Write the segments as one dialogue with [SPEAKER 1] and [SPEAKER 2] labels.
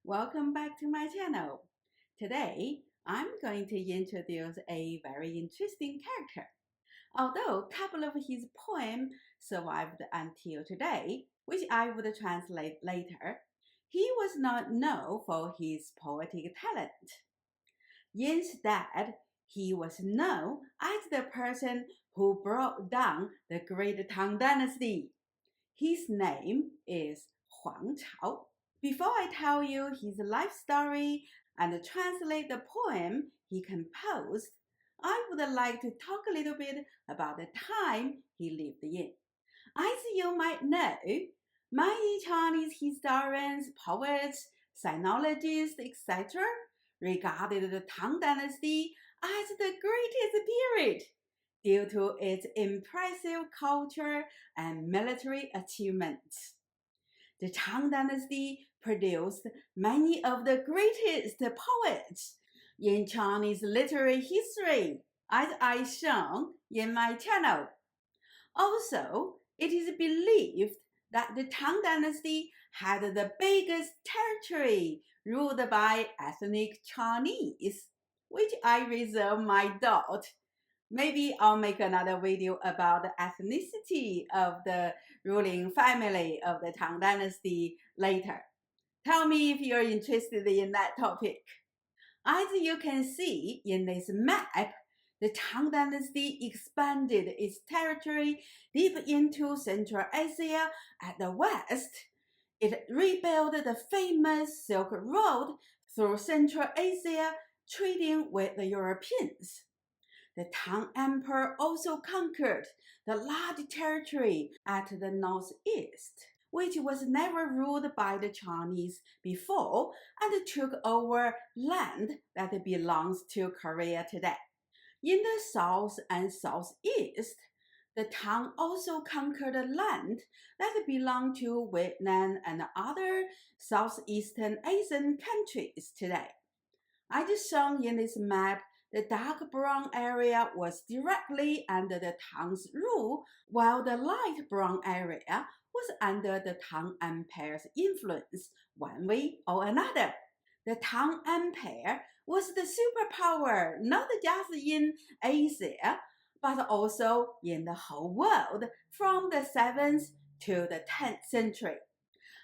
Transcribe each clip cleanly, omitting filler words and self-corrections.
[SPEAKER 1] welcome back to my channel. Today, I'm going to introduce a very interesting character. Although a couple of his poems survived until today, which I would translate later, he was not known for his poetic talent. Instead, he was known as the person who brought down the great Tang Dynasty. His name is Huang Chao. Before I tell you his life story and translate the poem he composed, I would like to talk a little bit about the time he lived in. As you might know, many Chinese historians, poets, sinologists, etc. regarded the Tang Dynasty as the greatest period due to its impressive culture and military achievements. The Tang Dynasty produced many of the greatest poets in Chinese literary history, as I shown in my channel. Also, it is believed that the Tang Dynasty had the biggest territory ruled by ethnic Chinese, which I reserve my doubt. Maybe I'll make another video about the ethnicity of the ruling family of the Tang Dynasty later. Tell me if you're interested in that topic. As you can see in this map, the Tang Dynasty expanded its territory deep into Central Asia at the west. It rebuilt the famous Silk Road through Central Asia, trading with the Europeans. The Tang Emperor also conquered the large territory at the northeast, which was never ruled by the Chinese before, and took over land that belongs to Korea today. In the south and southeast, the Tang also conquered land that belonged to Vietnam and other Southeastern Asian countries today. As shown in this map, the dark brown area was directly under the Tang's rule, while the light brown area was under the Tang Empire's influence, one way or another. The Tang Empire was the superpower not just in Asia, but also in the whole world from the 7th to the 10th century.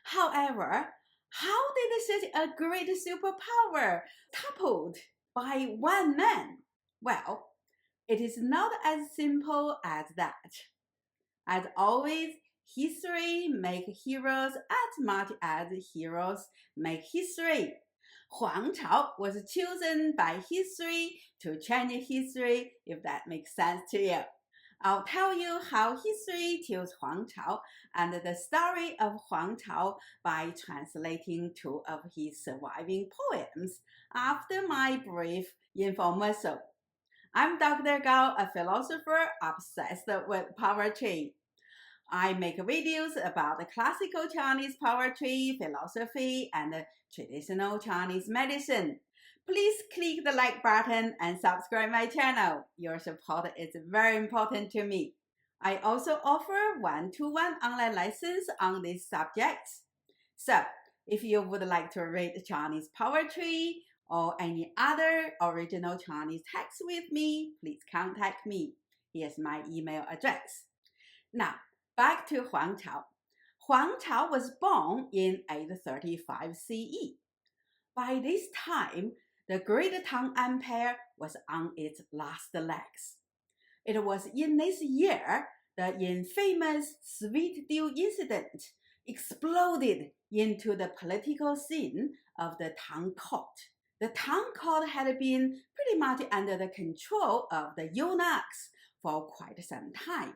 [SPEAKER 1] However, how did such a great superpower toppled by one man? Well, it is not as simple as that. As always, history makes heroes as much as heroes make history. Huang Chao was chosen by history to change history, if that makes sense to you. I'll tell you how history tells Huang Chao and the story of Huang Chao by translating two of his surviving poems after my brief infomercial. I'm Dr. Gao, a philosopher obsessed with poetry. I make videos about the classical Chinese poetry, philosophy, and traditional Chinese medicine. Please click the like button and subscribe my channel. Your support is very important to me. I also offer one-to-one online lessons on these subjects. So, if you would like to read Chinese poetry or any other original Chinese text with me, please contact me. Here's my email address. Now, back to Huang Chao. Huang Chao was born in 835 CE. By this time, the Great Tang Empire was on its last legs. It was in this year the infamous Sweet Deal incident exploded into the political scene of the Tang court. The Tang court had been pretty much under the control of the eunuchs for quite some time.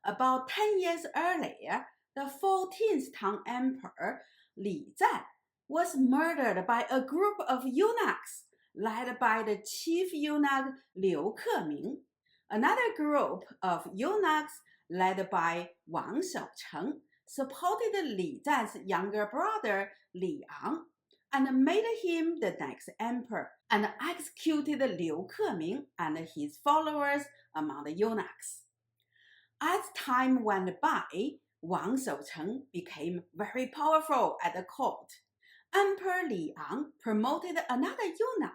[SPEAKER 1] About 10 years earlier, the 14th Tang Emperor, Li Zan, was murdered by a group of eunuchs led by the chief eunuch Liu Keming. Another group of eunuchs led by Wang Xiaocheng supported Li Zan's younger brother Li Ang and made him the next emperor and executed Liu Keming and his followers among the eunuchs. As time went by, Wang Xiaocheng became very powerful at the court, Emperor Liang promoted another eunuch,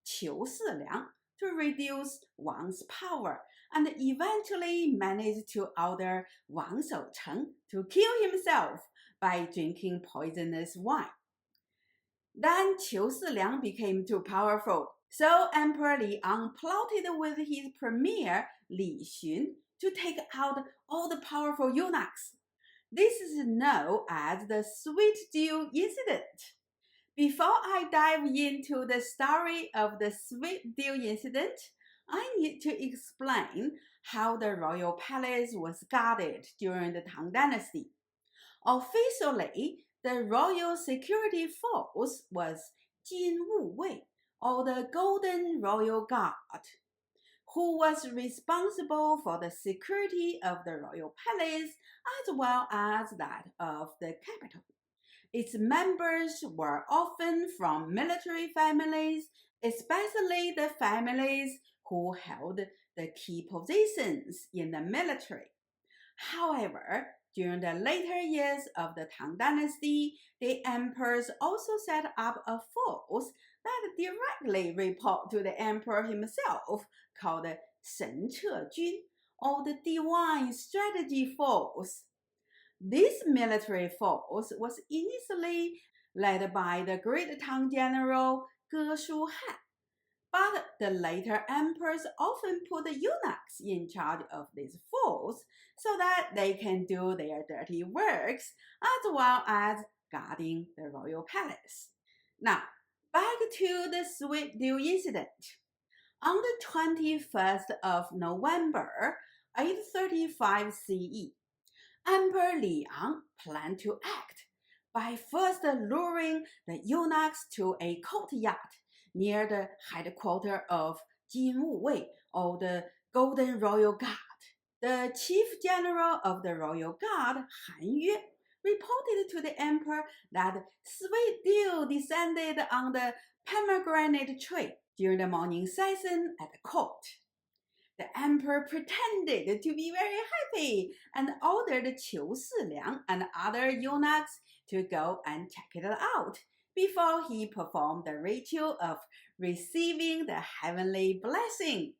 [SPEAKER 1] Qiu Siliang, to reduce Wang's power and eventually managed to order Wang Shoucheng to kill himself by drinking poisonous wine. Then Qiu Siliang became too powerful, so Emperor Liang plotted with his premier Li Xun to take out all the powerful eunuchs. This is known as the sweet dew incident. Before I dive into the story of the sweet dew incident, I need to explain how the royal palace was guarded during the Tang Dynasty. Officially, the royal security force was Jin Wu Wei, or the Golden Royal Guard, who was responsible for the security of the royal palace as well as that of the capital. Its members were often from military families, especially the families who held the key positions in the military. However, during the later years of the Tang Dynasty, the emperors also set up a force that directly report to the emperor himself, called the Shen Ce Jun, or the Divine Strategy Force. This military force was initially led by the great Tang general Ge Shuhan, but the later emperors often put the eunuchs in charge of this force so that they can do their dirty works as well as guarding the royal palace. Now, back to the sweet dew incident. On the 21st of November, 835 CE, Emperor Liang planned to act by first luring the eunuchs to a courtyard near the headquarters of Jin Wu Wei, or the Golden Royal Guard. The chief general of the royal guard, Han Yue, reported to the emperor that sweet dew descended on the pomegranate tree during the morning session at the court. The emperor pretended to be very happy and ordered Qiu Siliang and other eunuchs to go and check it out before he performed the ritual of receiving the heavenly blessing.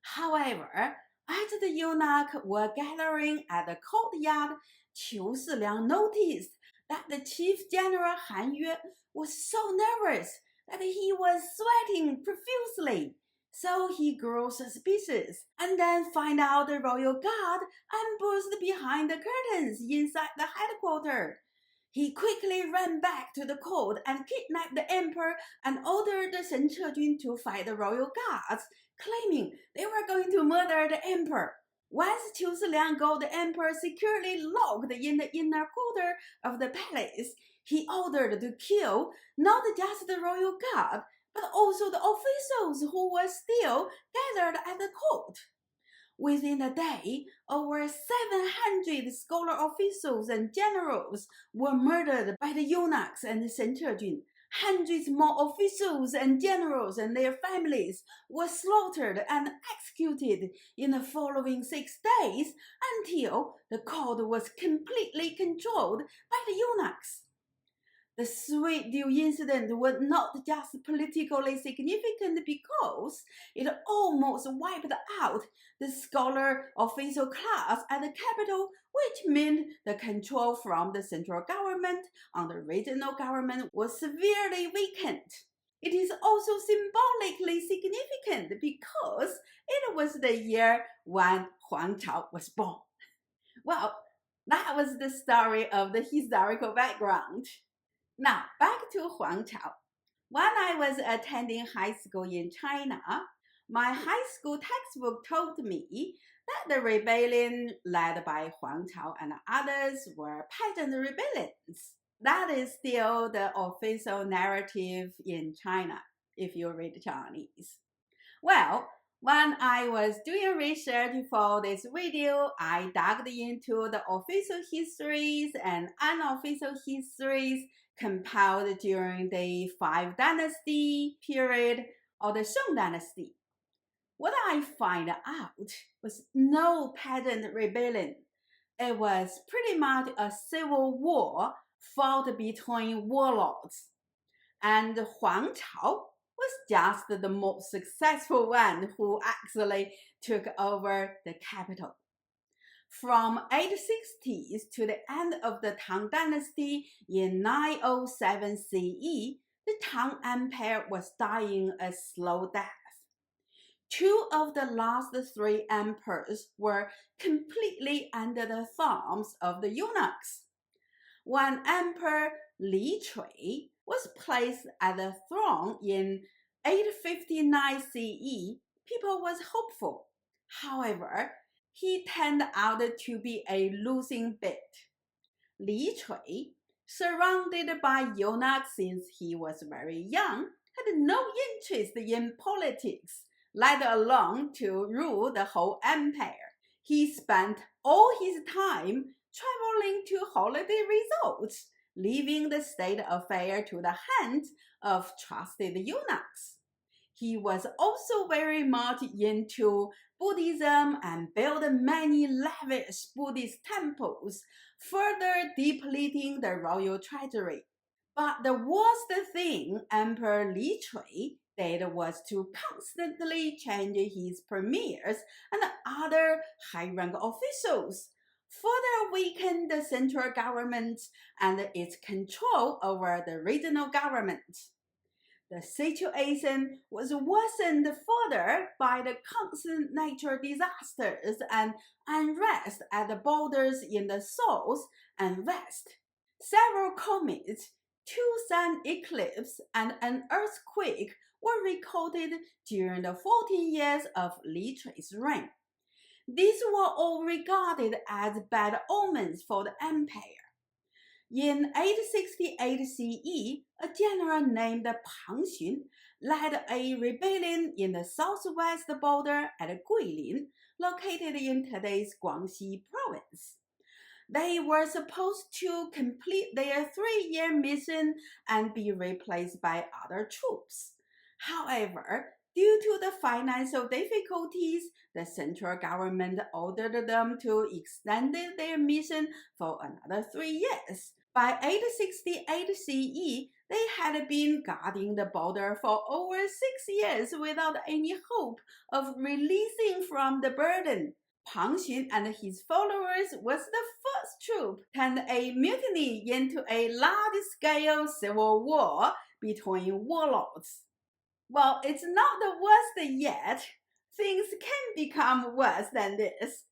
[SPEAKER 1] However, as the eunuchs were gathering at the courtyard, Qiu Siliang noticed that the chief general Han Yue was so nervous that he was sweating profusely. So he grew suspicious and then found out the royal guard ambushed behind the curtains inside the headquarters. He quickly ran back to the court and kidnapped the emperor and ordered the Shen Chejun to fight the royal guards, claiming they were going to murder the emperor. Once Qiu Siliang got the emperor securely locked in the inner quarter of the palace, he ordered to kill not just the royal guard, but also the officials who were still gathered at the court. Within a day, over 700 scholar officials and generals were murdered by the eunuchs and the Shen Chejun. Hundreds more officials and generals and their families were slaughtered and executed in the following 6 days until the court was completely controlled by the eunuchs. The sweet dew incident was not just politically significant because it almost wiped out the scholar official class at the capital, which meant the control from the central government on the regional government was severely weakened. It is also symbolically significant because it was the year when Huang Chao was born. Well, that was the story of the historical background. Now, back to Huang Chao. When I was attending high school in China, my high school textbook told me that the rebellion led by Huang Chao and others were peasant rebellions. That is still the official narrative in China, if you read Chinese. Well, when I was doing research for this video, I dug into the official histories and unofficial histories compiled during the Five Dynasty period or the Shang Dynasty. What I find out was no peasant rebellion. It was pretty much a civil war fought between warlords, and Huang Chao was just the most successful one who actually took over the capital. From 860s to the end of the Tang Dynasty in 907 CE, the Tang Empire was dying a slow death. Two of the last three emperors were completely under the thumbs of the eunuchs. When Emperor Li Chui was placed at the throne in 859 CE, people was hopeful. However, he turned out to be a losing bid. Li Chui, surrounded by eunuchs since he was very young, had no interest in politics, let alone to rule the whole empire. He spent all his time traveling to holiday resorts, leaving the state affair to the hands of trusted eunuchs. He was also very much into Buddhism and built many lavish Buddhist temples, further depleting the royal treasury. But the worst thing Emperor Li Chui did was to constantly change his premiers and other high-rank officials, further weakened the central government and its control over the regional government. The situation was worsened further by the constant natural disasters and unrest at the borders in the south and west. Several comets, two sun eclipses, and an earthquake were recorded during the 14 years of Li Chui's reign. These were all regarded as bad omens for the empire. In 868 CE, a general named Pang Xun led a rebellion in the southwest border at Guilin, located in today's Guangxi province. They were supposed to complete their 3-year mission and be replaced by other troops. However, due to the financial difficulties, the central government ordered them to extend their mission for another 3 years. By 868 CE, they had been guarding the border for over 6 years without any hope of releasing from the burden. Pang Xun and his followers was the first troop turned a mutiny into a large-scale civil war between warlords. Well, it's not the worst yet. Things can become worse than this.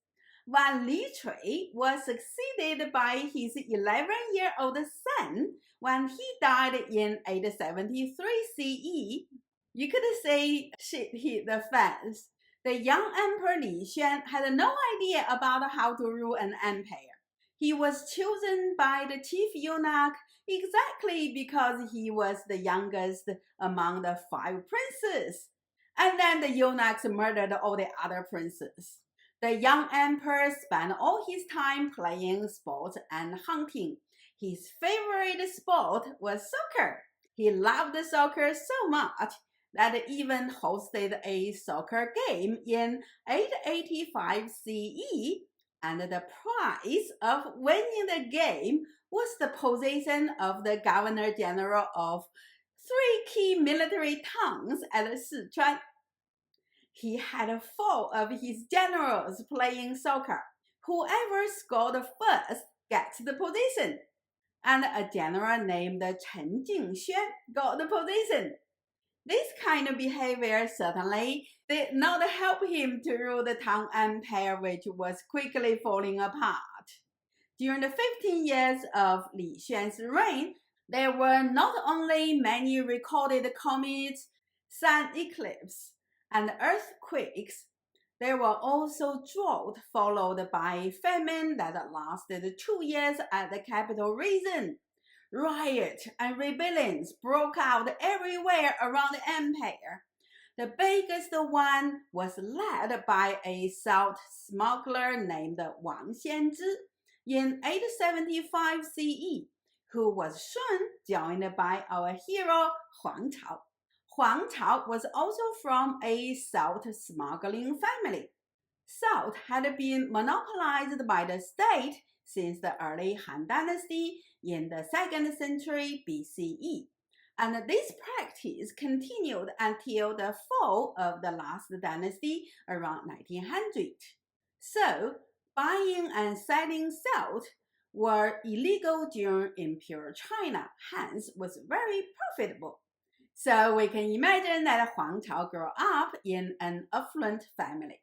[SPEAKER 1] When Li Chui was succeeded by his 11-year-old son when he died in 873 CE, you could say shit hit the fans. The young Emperor Li Xuan had no idea about how to rule an empire. He was chosen by the chief eunuch exactly because he was the youngest among the 5 princes. And then the eunuchs murdered all the other princes. The young emperor spent all his time playing sports and hunting. His favorite sport was soccer. He loved soccer so much that he even hosted a soccer game in 885 CE, and the prize of winning the game was the position of the governor general of 3 key military towns at Sichuan. He had 4 of his generals playing soccer. Whoever scored first gets the position. And a general named Chen Jingxuan got the position. This kind of behavior certainly did not help him to rule the Tang Empire, which was quickly falling apart. During the 15 years of Li Xuan's reign, there were not only many recorded comets, sun eclipses, and earthquakes, there were also drought followed by famine that lasted 2 years at the capital region. Riots and rebellions broke out everywhere around the empire. The biggest one was led by a salt smuggler named Wang Xianzhi in 875 CE, who was soon joined by our hero Huang Chao. Huang Chao was also from a salt smuggling family. Salt had been monopolized by the state since the early Han Dynasty in the 2nd century BCE. And this practice continued until the fall of the last dynasty around 1900. So, buying and selling salt were illegal during Imperial China, hence was very profitable. So we can imagine that Huang Chao grew up in an affluent family.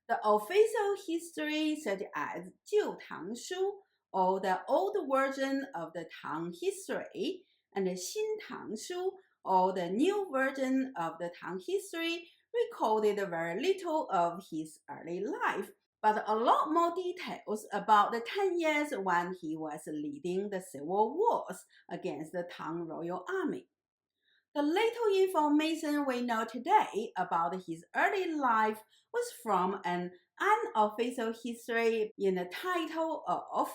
[SPEAKER 1] The official history, such as 旧唐书, or the old version of the Tang history, and the 新唐书, or the new version of the Tang history, recorded very little of his early life, but a lot more details about the 10 years when he was leading the civil wars against the Tang royal army. The little information we know today about his early life was from an unofficial history in the title of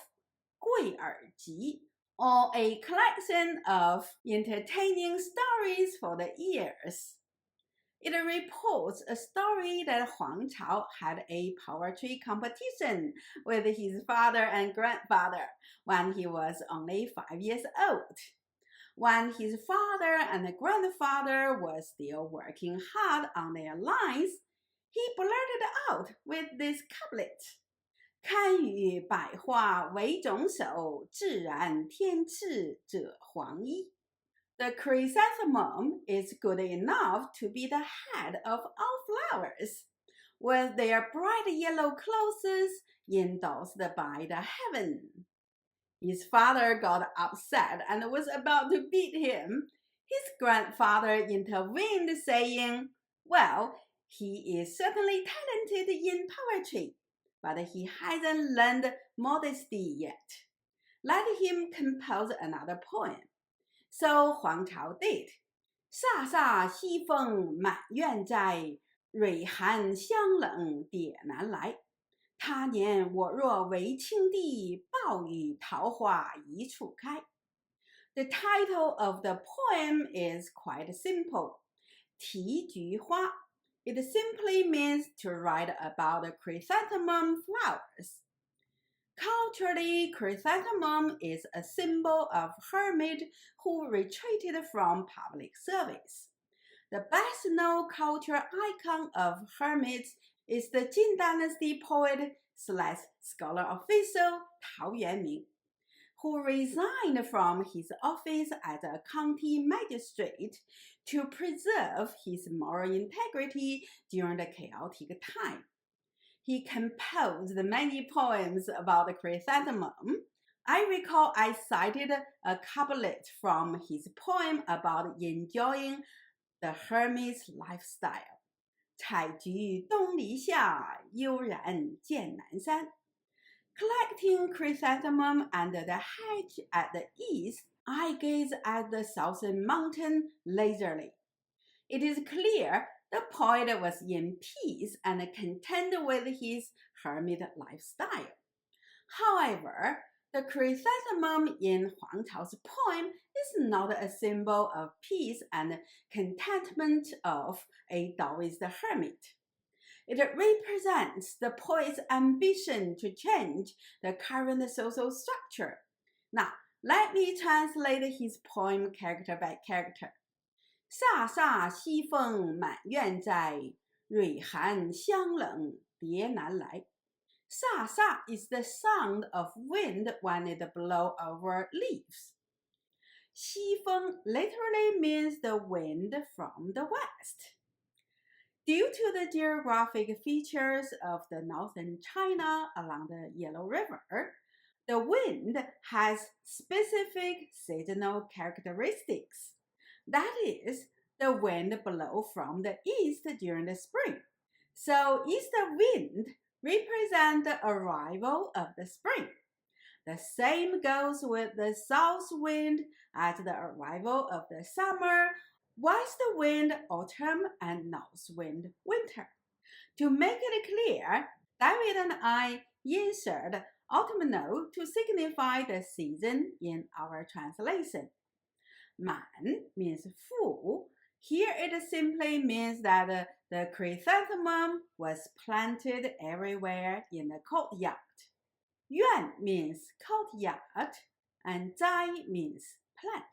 [SPEAKER 1] 贵耳集, or a collection of entertaining stories for the ears. It reports a story that Huang Chao had a poetry competition with his father and grandfather when he was only 5 years old. When his father and grandfather were still working hard on their lines, he blurted out with this couplet: 堪与百花为种手，自然天赐者黄衣. The chrysanthemum is good enough to be the head of all flowers, with their bright yellow clothes endorsed by the heaven. His father got upset and was about to beat him. His grandfather intervened, saying, well, he is certainly talented in poetry, but he hasn't learned modesty yet. Let him compose another poem. So Huang Chao did. 飒飒西风满院在，蕊寒香冷点难来。他年我若为青帝，暴雨桃花一处开. The title of the poem is quite simple. 题菊花. It simply means to write about the chrysanthemum flowers. Culturally, chrysanthemum is a symbol of hermit who retreated from public service. The best-known cultural icon of hermits is the Tang Dynasty poet/scholar official Tao Yuanming, who resigned from his office as a county magistrate to preserve his moral integrity during the chaotic time. He composed many poems about the chrysanthemum. I recall I cited a couplet from his poem about enjoying the hermit's lifestyle. 采菊东篱下，悠然见南山. Collecting chrysanthemum under the hedge at the east, I gaze at the southern mountain leisurely. It is clear the poet was in peace and content with his hermit lifestyle. However, the chrysanthemum in Huang Chao's poem is not a symbol of peace and contentment of a Taoist hermit. It represents the poet's ambition to change the current social structure. Now, let me translate his poem character by character. 飒飒西风满院在，蕊寒香冷蝶难来. 飒飒 is the sound of wind when it blows over leaves. 西风 literally means the wind from the west. Due to the geographic features of the northern China along the Yellow River, the wind has specific seasonal characteristics. That is, the wind blows from the east during the spring. So east wind represents the arrival of the spring. The same goes with the south wind as the arrival of the summer, west wind autumn, and north wind winter. To make it clear, David and I insert autumnal to signify the season in our translation. 满 means full. Here it simply means that the chrysanthemum was planted everywhere in the courtyard. Yuan means courtyard, and Zai means plant.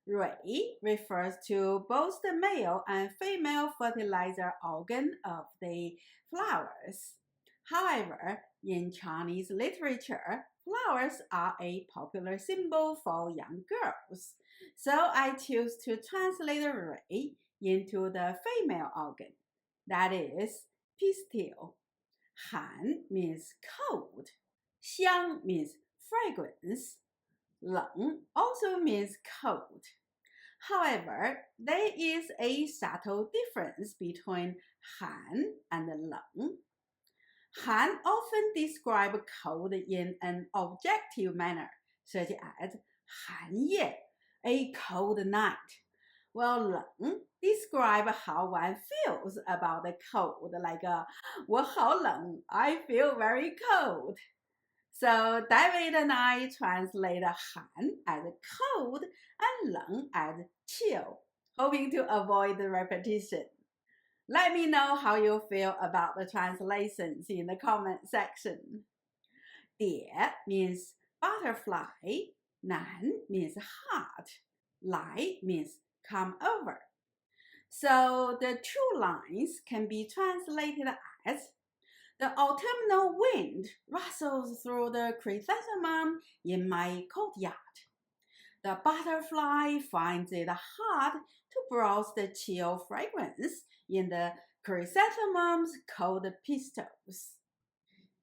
[SPEAKER 1] Rui refers to both the male and female fertilizer organ of the flowers. However, in Chinese literature, flowers are a popular symbol for young girls, so I choose to translate Rui into the female organ, that is, pistil. Han means cold, Xiang means fragrance, Leng also means cold. However, there is a subtle difference between Han and Leng. Han often describe cold in an objective manner, such as 寒夜, a cold night, while Leng describe how one feels about the cold, like 我好冷, I feel very cold. So David and I translate Han as cold and Leng as chill, hoping to avoid the repetition. Let me know how you feel about the translations in the comment section. 蝶 means butterfly, Nan means hot, Lai means come over. So the two lines can be translated as the autumnal wind rustles through the chrysanthemum in my courtyard. The butterfly finds it hard to browse the chill fragrance in the chrysanthemum's cold petals.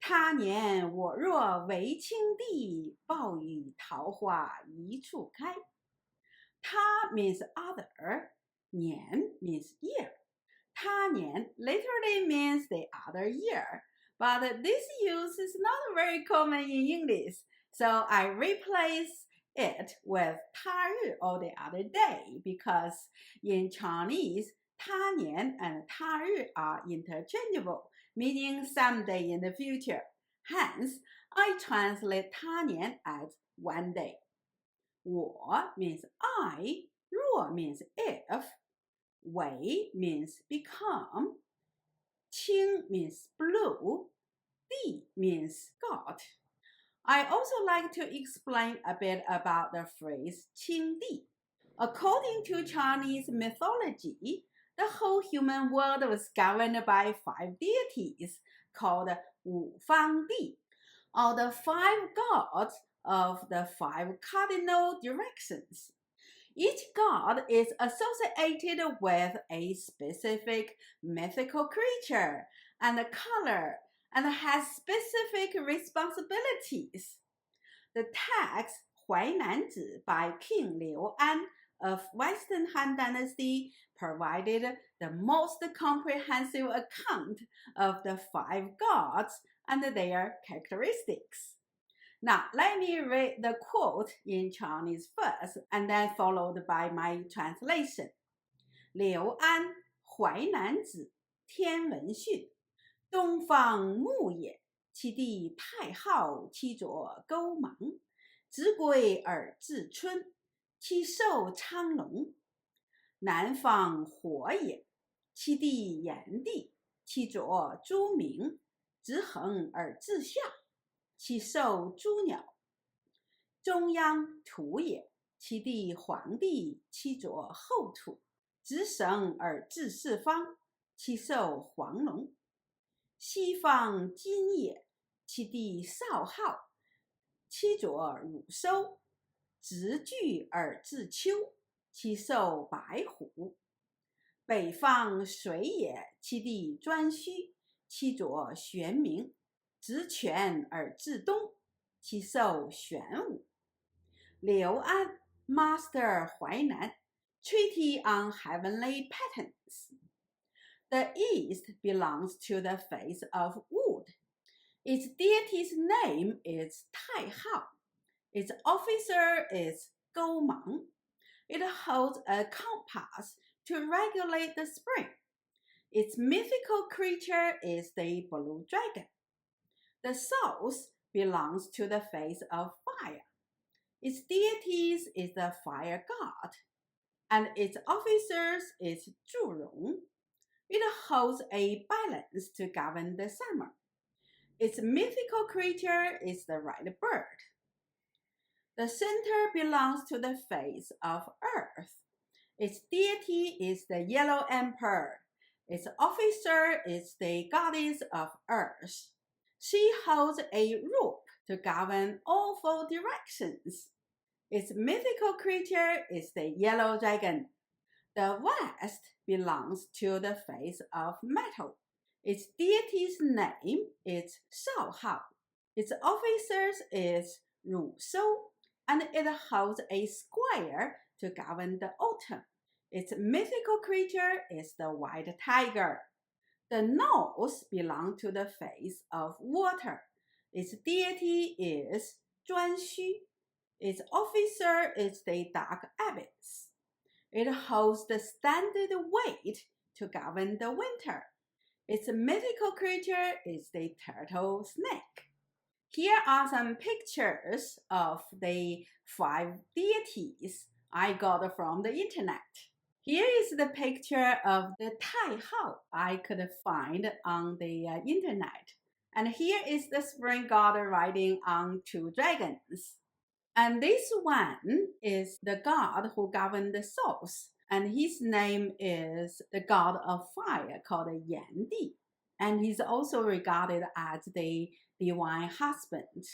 [SPEAKER 1] 他年我若为青地，暴雨桃花一处开。他 means other, 年 means year. 他年 literally means the other year, but this use is not very common in English, so I replace it with 他日 or the other day because in Chinese, 他年 and 他日 are interchangeable, meaning someday in the future. Hence, I translate 他年 as one day. 我 means I, 若 means if, 为 means become, 青 means blue, 地 means God. I also like to explain a bit about the phrase 青地. According to Chinese mythology, the whole human world was governed by 5 deities called 五方地, or the 5 gods of the 5 cardinal directions. Each god is associated with a specific mythical creature and color and has specific responsibilities. The text 淮南子 by King Liu An of Western Han Dynasty provided the most comprehensive account of the 5 gods and their characteristics. Now, let me read the quote in Chinese first, and then followed by my translation. 刘安淮南子天文训，东方木也，其地太昊，其左勾芒，子归而至春，其寿昌隆。南方火也，其地炎地，其左朱明，子恒而至夏。其寿朱鸟，中央土也，其地黄地，其左后土，子省而治四方，其寿黄龙。西方金也，其地少昊，其左汝收，直距而治秋，其寿白虎。北方水也，其地颛顼，其左玄冥，直泉而至东，其寿玄武。刘安 Master 淮南 Treatise on Heavenly Patterns. The east belongs to the face of wood. Its deity's name is Tai Hao. Its officer is Gou Mang. It holds a compass to regulate the spring. Its mythical creature is the blue dragon. The south belongs to the face of fire. Its deities is the fire god, and its officers is Zhurong. It holds a balance to govern the summer. Its mythical creature is the right bird. The center belongs to the face of Earth. Its deity is the Yellow Emperor. Its officer is the goddess of Earth. She holds a rope to govern all four directions. Its mythical creature is the yellow dragon. The west belongs to the face of metal. Its deity's name is Shao Hao. Its officers is Ru Shou, and it holds a square to govern the autumn. Its mythical creature is the white tiger. The nose belongs to the face of water. Its deity is Zhuanxu. Its officer is the dark abyss. It holds the standard weight to govern the winter. Its mythical creature is the turtle snake. Here are some pictures of the 5 deities I got from the internet. Here is the picture of the Tai Hao I could find on the internet. And here is the spring god riding on 2 dragons. And this one is the god who governs the souls. And his name is the god of fire called Yan Di. And he's also regarded as the divine husband.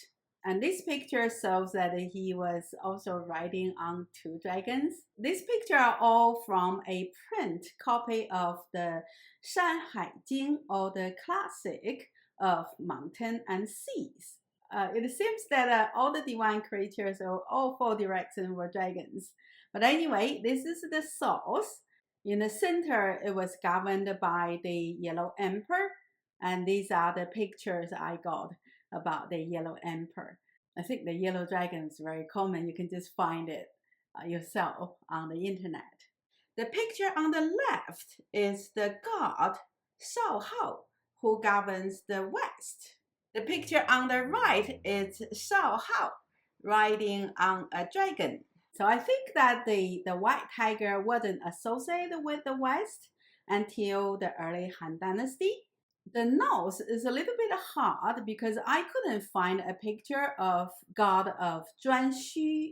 [SPEAKER 1] And this picture shows that he was also riding on 2 dragons. These pictures are all from a print copy of the Shanhai Jing, or the classic of mountain and seas. It seems that all the divine creatures of all 4 directions were dragons. But anyway, this is the source. In the center, it was governed by the Yellow Emperor. And these are the pictures I got about the Yellow Emperor. I think the yellow dragon is very common. You can just find it yourself on the internet. The picture on the left is the god Shao Hao, who governs the west. The picture on the right is Shao Hao riding on a dragon. So I think that the white tiger wasn't associated with the west until the early Han Dynasty. The nose is a little bit hard because I couldn't find a picture of god of Zhuanxu.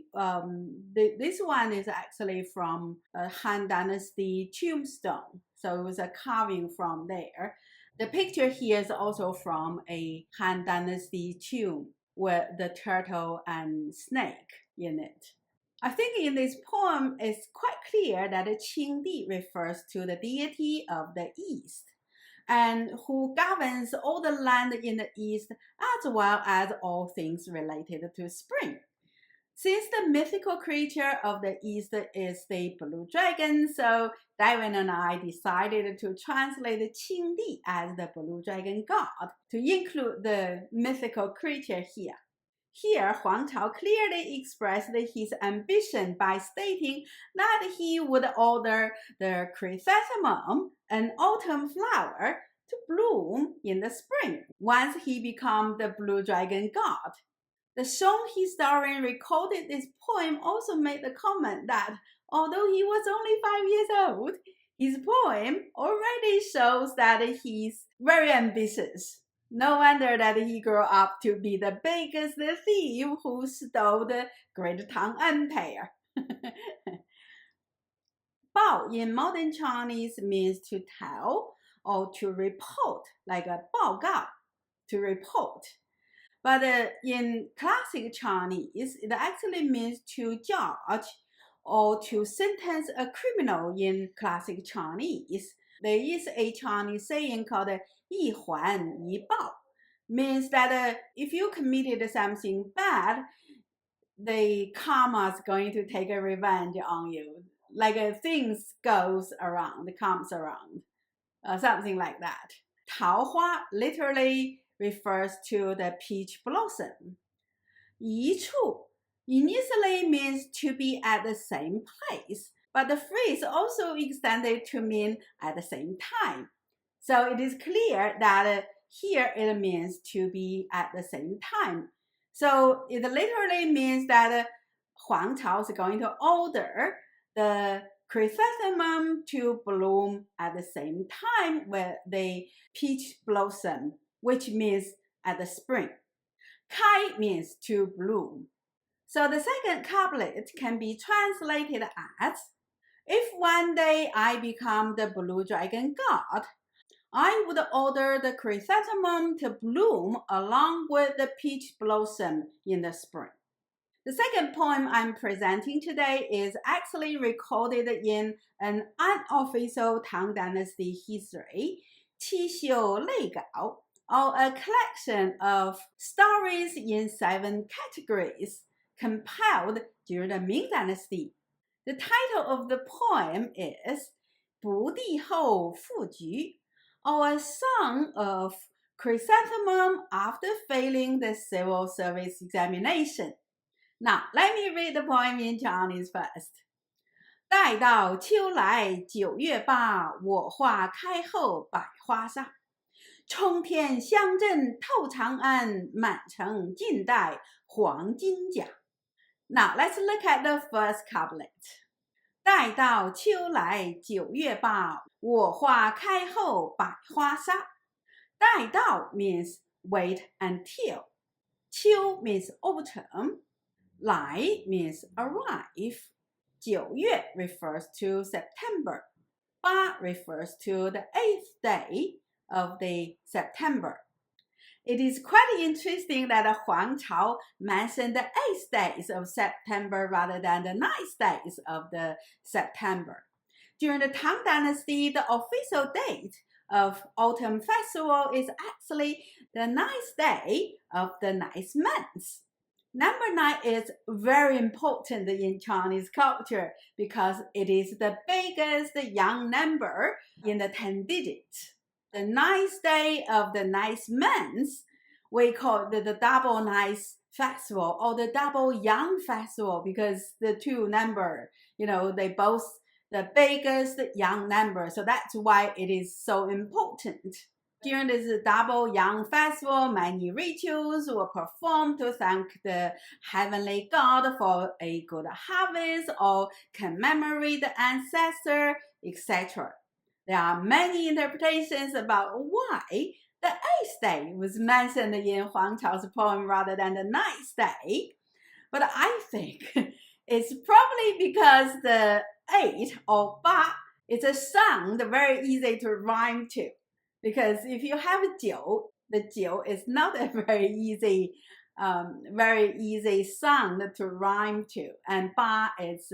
[SPEAKER 1] This one is actually from a Han Dynasty tombstone. So it was a carving from there. The picture here is also from a Han Dynasty tomb with the turtle and snake in it. I think in this poem it's quite clear that Qing Di refers to the deity of the east, and who governs all the land in the east as well as all things related to spring. Since the mythical creature of the east is the blue dragon, so Darwin and I decided to translate Qing Di as the blue dragon god to include the mythical creature here. Here, Huang Chao clearly expressed his ambition by stating that he would order the chrysanthemum, an autumn flower, to bloom in the spring once he became the blue dragon god. The Song historian recorded this poem also made the comment that although he was only 5 years old, his poem already shows that he's very ambitious. No wonder that he grew up to be the biggest thief who stole the great Tang Empire. Bao in modern Chinese means to tell or to report, like a 报告, to report. But in classic Chinese, it actually means to judge or to sentence a criminal in classic Chinese. There is a Chinese saying called 一还一报, means that if you committed something bad, the karma is going to take a revenge on you. Like things goes around, comes around, something like that. 桃花 literally refers to the peach blossom. 一处 initially means to be at the same place, but the phrase also extended to mean at the same time. So it is clear that here it means to be at the same time. So it literally means that Huang Chao is going to order the chrysanthemum to bloom at the same time with the peach blossom, which means at the spring. Kai means to bloom. So the second couplet can be translated as, if one day I become the blue dragon god, I would order the chrysanthemum to bloom along with the peach blossom in the spring. The second poem I'm presenting today is actually recorded in an unofficial Tang Dynasty history, 七秀类稿, or a collection of stories in 7 categories compiled during the Ming Dynasty. The title of the poem is 不第后复局, or a song of Chrysanthemum after failing the civil service examination. Now, let me read the poem in Chinese first. 待到秋来9月8，我花开后百花杀。冲天香阵透长安，满城尽带黄金甲。Now, let's look at the first couplet. 待到秋来9月8，我花开后百花杀。待到 means wait until. 秋 means autumn. 来 means arrive. 9月 refers to September. 8 refers to the 8th day of the September. It is quite interesting that Huang Chao mentioned the 8th days of September rather than the 9th days of the September. During the Tang Dynasty, the official date of Autumn Festival is actually the 9th day of the 9th month. Number 9 is very important in Chinese culture because it is the biggest young number in the 10 digits. The 9th day of the 9th month, we call it the double 9th festival or the double young festival because the two number, they both the biggest young number. So that's why it is so important. During this double young festival, many rituals were performed to thank the heavenly god for a good harvest or commemorate the ancestor, etc. There are many interpretations about why the 8th day was mentioned in Huang Chao's poem rather than the 9th day. But I think it's probably because the 8 or 8 is a sound very easy to rhyme to. Because if you have 9, the 9 is not a very easy sound to rhyme to, and 8 is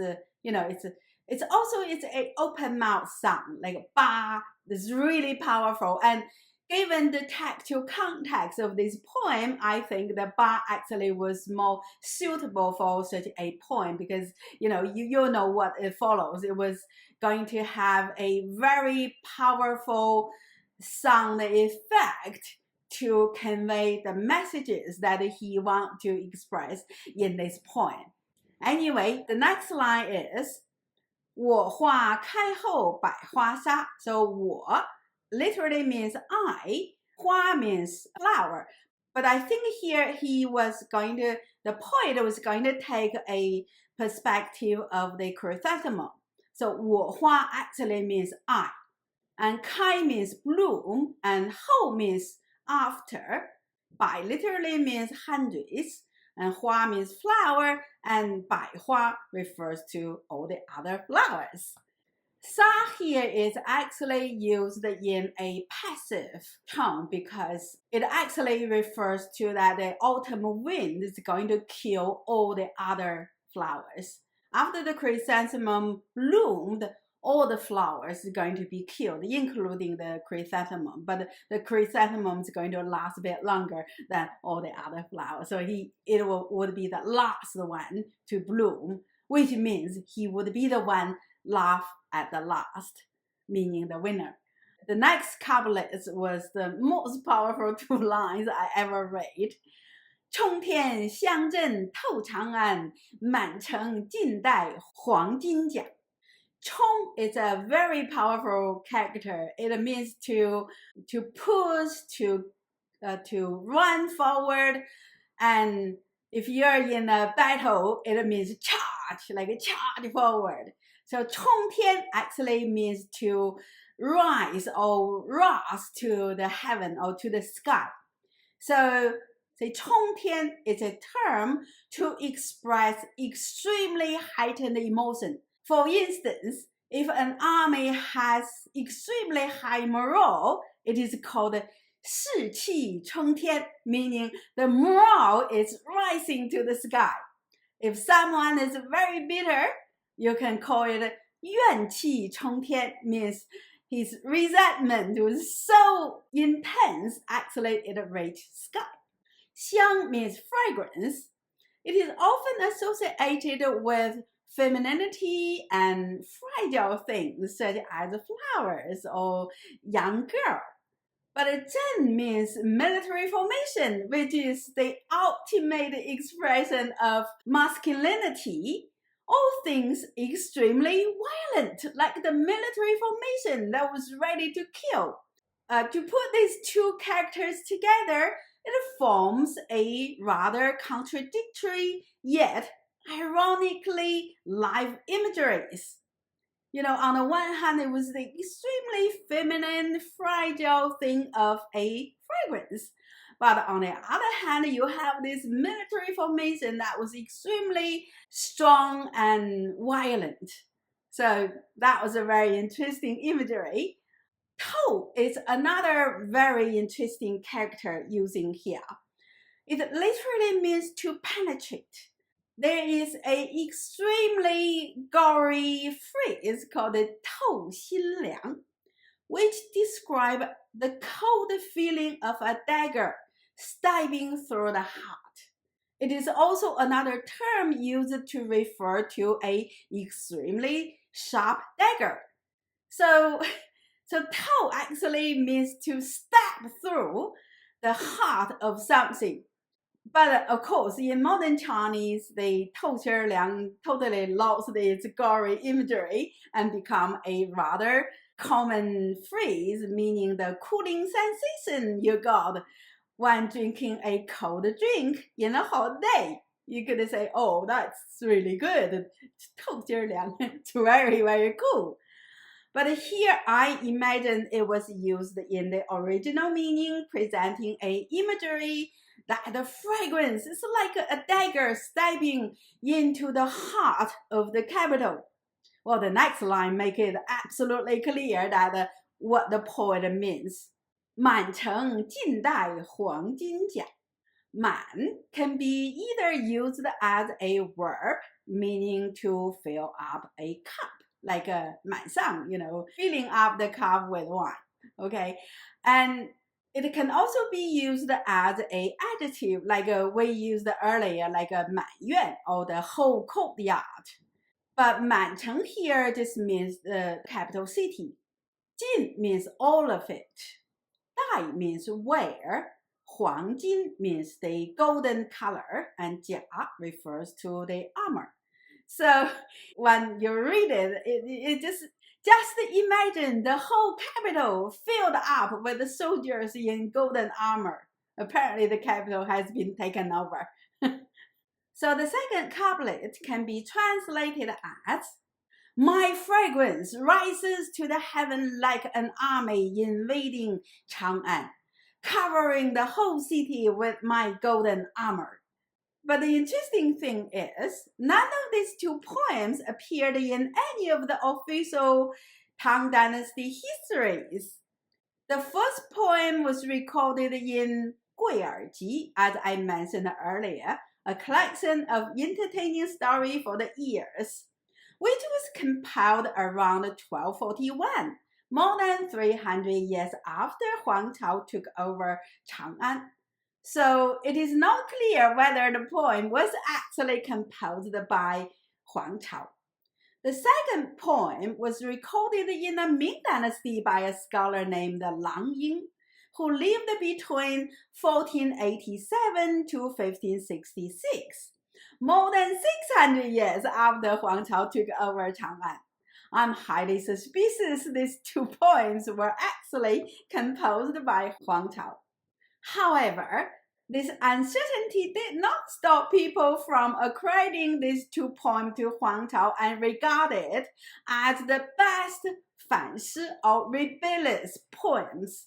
[SPEAKER 1] it's an open mouth sound like 8 is really powerful. And given the textual context of this poem, I think the 8 actually was more suitable for such a poem because you know what it follows. It was going to have a very powerful sound effect to convey the messages that he wants to express in this poem. Anyway, the next line is 我花开后百花杀. So 我 literally means I, 花 means flower. But I think here the poet was going to take a perspective of the chrysanthemum. So 我花 actually means I. And kai means bloom, and hou means after. Bai literally means hundreds, and hua means flower, and bai hua refers to all the other flowers. Sa here is actually used in a passive tone because it actually refers to that the autumn wind is going to kill all the other flowers. After the chrysanthemum bloomed, all the flowers are going to be killed, including the chrysanthemum. But the chrysanthemum is going to last a bit longer than all the other flowers. So it would be the last one to bloom, which means he would be the one laugh at the last, meaning the winner. The next couplet was the most powerful 2 lines I ever read. 冲天香阵透长安，满城尽带黄金甲。Chong is a very powerful character. It means to push, to run forward, and if you're in a battle, it means charge, like a charge forward. So 冲天 actually means to rise or rise to the heaven or to the sky. So, say 冲天 is a term to express extremely heightened emotion. For instance, if an army has extremely high morale, it is called 士气冲天, meaning the morale is rising to the sky. If someone is very bitter, you can call it 怨气冲天, means his resentment was so intense, actually it reached sky. 香 means fragrance. It is often associated with femininity and fragile things such as flowers or young girl. But Zhen means military formation, which is the ultimate expression of masculinity. All things extremely violent, like the military formation that was ready to kill. To put these two characters together, it forms a rather contradictory yet ironically live imageries. On the one hand, it was the extremely feminine, fragile thing of a fragrance. But on the other hand, you have this military formation that was extremely strong and violent. So that was a very interesting imagery. Toe is another very interesting character using here. It literally means to penetrate. There is an extremely gory phrase called 透心凉, which describes the cold feeling of a dagger stabbing through the heart. It is also another term used to refer to an extremely sharp dagger. So 透 actually means to stab through the heart of something. But of course, in modern Chinese, the 透心凉 totally lost its gory imagery and become a rather common phrase meaning the cooling sensation you got when drinking a cold drink in a hot day. You could say, oh, that's really good. 透心凉, it's very, very cool. But here I imagine it was used in the original meaning, presenting an imagery that the fragrance is like a dagger stabbing into the heart of the capital. Well, the next line makes it absolutely clear that what the poet means. 满城尽带黄金甲. 满 can be either used as a verb, meaning to fill up a cup, like a 满上, filling up the cup with wine. Okay, and it can also be used as an adjective, like we used earlier, like a 满院 or the whole courtyard. But 满城 here just means the capital city. 尽 means all of it. 带 means wear. 黄金 means the golden color, and 甲 refers to the armor. So when you read it just imagine the whole capital filled up with the soldiers in golden armor. Apparently the capital has been taken over. So the second couplet can be translated as, my fragrance rises to the heaven like an army invading Chang'an, covering the whole city with my golden armor. But the interesting thing is, none of these two poems appeared in any of the official Tang Dynasty histories. The first poem was recorded in 贵耳集, as I mentioned earlier, a collection of entertaining stories for the ears, which was compiled around 1241, more than 300 years after Huang Chao took over Chang'an. So it is not clear whether the poem was actually composed by Huang Chao. The second poem was recorded in the Ming Dynasty by a scholar named Lang Ying, who lived between 1487 to 1566, more than 600 years after Huang Chao took over Chang'an. I'm highly suspicious these two poems were actually composed by Huang Chao. However, this uncertainty did not stop people from accrediting these two poems to Huang Chao and regard it as the best 反诗 or rebellious poems.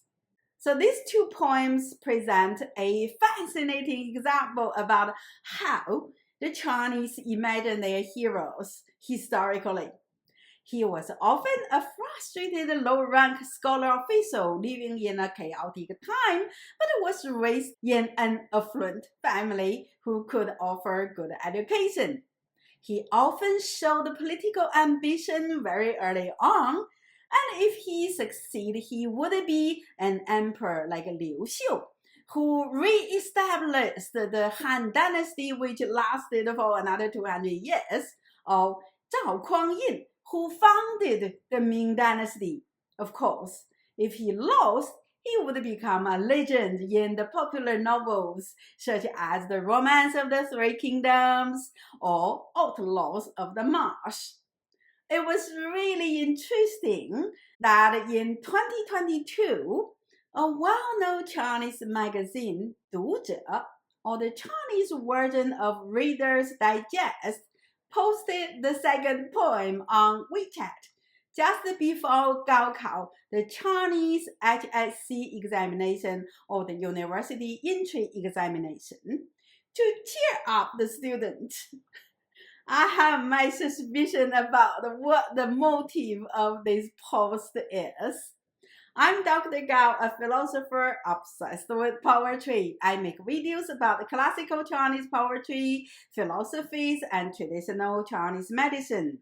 [SPEAKER 1] So these two poems present a fascinating example about how the Chinese imagine their heroes historically. He was often a frustrated low-rank scholar official living in a chaotic time, but was raised in an affluent family who could offer good education. He often showed political ambition very early on, and if he succeeded, he would be an emperor like Liu Xiu, who re-established the Han Dynasty, which lasted for another 200 years, or Zhao Kuangyin, who founded the Ming Dynasty. Of course, if he lost, he would become a legend in the popular novels such as The Romance of the Three Kingdoms or Outlaws of the Marsh. It was really interesting that in 2022, a well-known Chinese magazine, 读者, or the Chinese version of Reader's Digest, posted the second poem on WeChat just before Gaokao, the Chinese HSC examination or the university entry examination, to cheer up the students. I have my suspicion about what the motive of this post is. I'm Dr. Gao, a philosopher obsessed with poetry. I make videos about classical Chinese poetry, philosophies, and traditional Chinese medicine.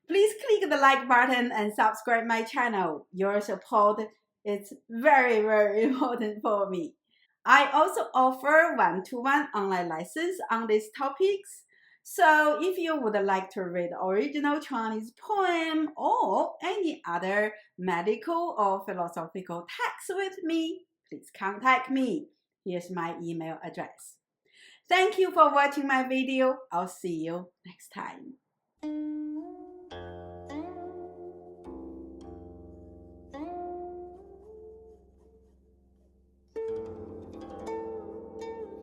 [SPEAKER 1] Please click the like button and subscribe my channel. Your support is very, very important for me. I also offer one-to-one online lessons on these topics. So if you would like to read original Chinese poem or any other medical or philosophical text with me, please contact me. Here's my email address. Thank you for watching my video. I'll see you next time.